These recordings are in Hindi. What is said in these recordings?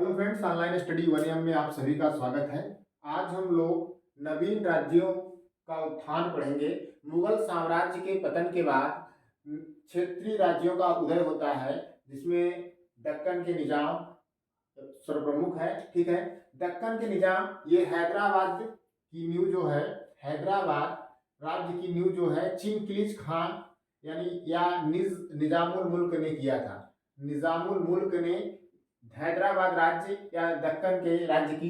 Hello friends, online study 1M में आप सभी का स्वागत है। आज हम लोग नवीन राज्यों का उत्थान पढ़ेंगे। मुगल साम्राज्य के पतन के बाद क्षेत्रीय राज्यों का उदय होता है, जिसमें दक्कन के निजाम सर्वप्रमुख है। ठीक है, दक्कन के निजाम ये हैदराबाद की नींव जो है, हैदराबाद राज्य की नींव जो है चिंगकिलीज खान यानी या निजामुल मुल्क ने किया था। निजामुल मुल्क ने हैदराबाद राज्य या दक्कन के राज्य की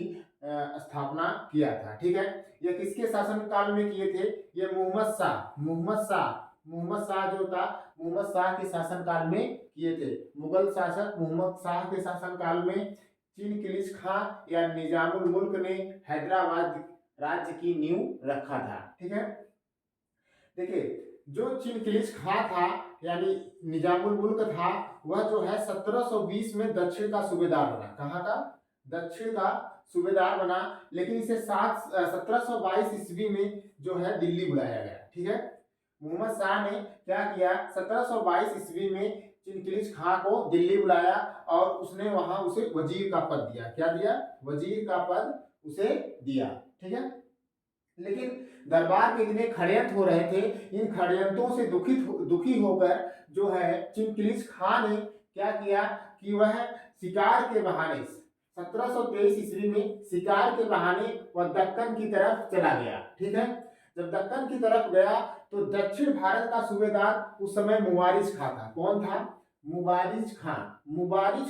स्थापना किया था। ठीक है, यह किसके शासनकाल में किए थे? ये मोहम्मद शाह जो था, मोहम्मद शाह के शासनकाल में किए थे। मुगल शासक मोहम्मद शाह के शासनकाल में चिंगकिलीज खान या निजामुल मुल्क ने हैदराबाद राज्य की नींव रखा था। ठीक है, देखिए जो चिंगकिलीज खान था यानी निजामुल मुल्क था, वह जो है 1720 में दक्षिण का सूबेदार बना। कहाँ का? दक्षिण का सूबेदार बना, लेकिन इसे 1722 ईस्वी में जो है दिल्ली बुलाया गया। ठीक है, मोहम्मद शाह ने क्या किया? 1722 ईस्वी में चिंगकिलीज खान को दिल्ली बुलाया और उसने वहां उसे वजीर का पद दिया। क्या दिया? वजीर का पद उसे दिया। ठीक है, लेकिन दरबार में इतने षड्यंत्र हो रहे थे, इन षड्यंत्रों से दुखी होकर जो है चिंगकिलीज खान ने क्या किया कि वह शिकार के बहाने 1723 ईस्वी में शिकार के बहाने वह दक्कन की तरफ चला गया। ठीक है, जब दक्कन की तरफ गया तो दक्षिण भारत का सूबेदार उस समय मुबारिज खां था। कौन था? मुबारिज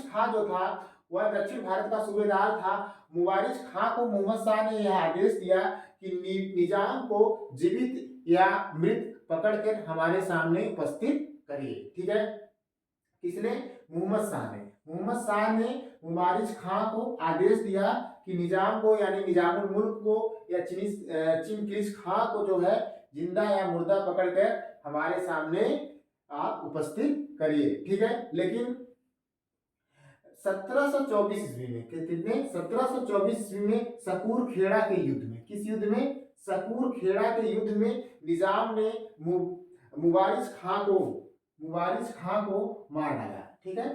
खां जो था वह दक्षिण भारत का सूबेदार था। मुबारिज खां को मोहम्मद शाह ने यह आदेश दिया कि निजाम को जीवित या मृत पकड़कर हमारे सामने उपस्थित करिए। ठीक है, किसने? मोहम्मद शाह ने मुबारिज खां को आदेश दिया कि निजाम को यानी निजामुल मुल्क को या चिंगकिलीज खां को जो है जिंदा या मुर्दा पकड़कर हमारे सामने आप उपस्थित करिए। ठीक है, लेकिन 1724 ईस्वी में कितने? 1724 ईस्वी में सकूर खेड़ा के युद्ध में, किस युद्ध में? सकूर खेड़ा के युद्ध में निजाम ने मुबारिज खां को मार डाला। ठीक है,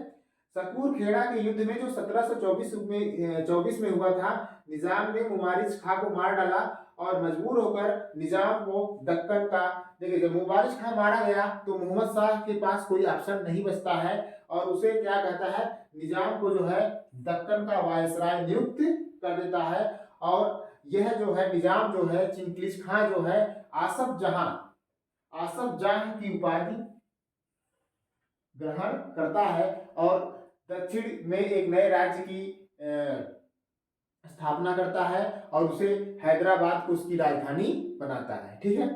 सकूर खेड़ा के युद्ध में जो 1724 में हुआ था, निजाम ने मुबारिज खां को मार डाला और मजबूर होकर निजाम को दक्कन का, देखिए जब मुबारिज खां मारा गया तो मोहम्मद शाह के पास कोई ऑप्शन नहीं बचता है और उसे क्या कहता है, निजाम को जो है दक्कन का वायसराय नियुक्त कर देता है। और यह जो है निजाम जो है चिंगकिलीज खान जो है आसफ जहां की उपाधि ग्रहण करता है और दक्षिण में एक नए राज्य की स्थापना करता है और उसे हैदराबाद को उसकी राजधानी बनाता है। ठीक है,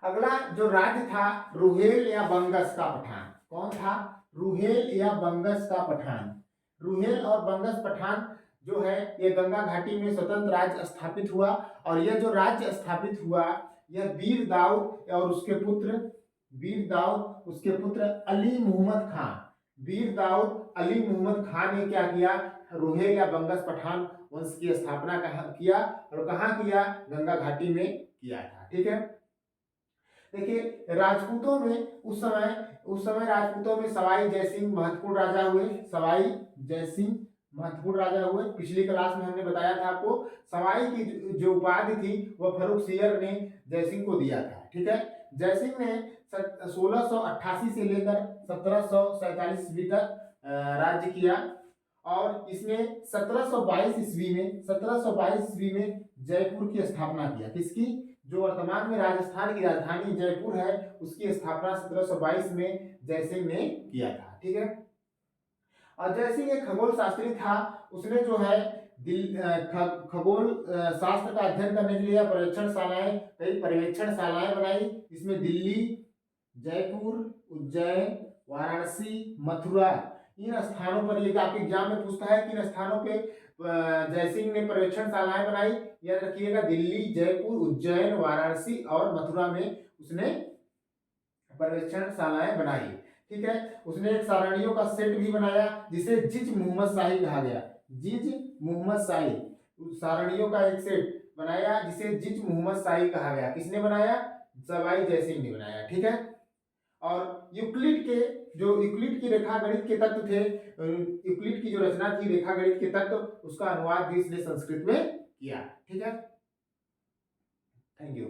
अगला जो राज्य था रुहेल या बंगस का पठान। कौन था? रुहेल या बंगस का पठान। रुहेल और बंगस पठान जो है ये गंगा घाटी में स्वतंत्र राज्य स्थापित हुआ और यह जो राज्य स्थापित हुआ यह वीर दाऊद और उसके पुत्र अली मोहम्मद खान ने क्या किया? रुहेल या बंगस पठान वंश की स्थापना किया और कहाँ किया? गंगा घाटी में किया था। ठीक है, देखिए राजपूतों में उस समय राजपूतों में सवाई जयसिंह महत्वपूर्ण राजा हुए। पिछली क्लास में हमने बताया था आपको, सवाई की जो उपाधि थी वह फर्रुख सियर ने जयसिंह को दिया था। ठीक है, जयसिंह ने 1688 से लेकर 1747 ईस्वी तक राज्य किया और इसने 1722 ईस्वी में जयपुर की स्थापना किया। किसकी? जो वर्तमान में राजस्थान की राजधानी जयपुर है उसकी स्थापना 1722 में जयसिंह ने किया था। ठीक है, और जयसिंह एक खगोल शास्त्री था। उसने जो है खगोल शास्त्र का अध्ययन करने के लिए कई पर्यवेक्षणशालाएं बनाई, जिसमें दिल्ली, जयपुर, उज्जैन, वाराणसी, मथुरा, इन स्थानों पर, ये आपके एग्जाम में पूछता है किन स्थानों पे जयसिंह ने पर्यवेक्षणशालाएं बनाई। याद रखिएगा, दिल्ली, जयपुर, उज्जैन, वाराणसी और मथुरा में उसने पर्यवेक्षणशालाएं बनाई। ठीक है, उसने एक सारणियों का सेट भी बनाया जिसे जिज मोहम्मद शाही कहा गया। जिज मोहम्मद शाही, सारणियों का एक सेट बनाया जिसे जिज मोहम्मद शाही कहा गया। किसने बनाया? सवाई जयसिंह ने बनाया। ठीक है, और यूक्लिड के जो यूक्लिड की रेखा गणित के तत्व थे, यूक्लिड की जो रचना थी रेखा गणित के तत्व, उसका अनुवाद भी इसने संस्कृत में किया। ठीक है, थैंक यू।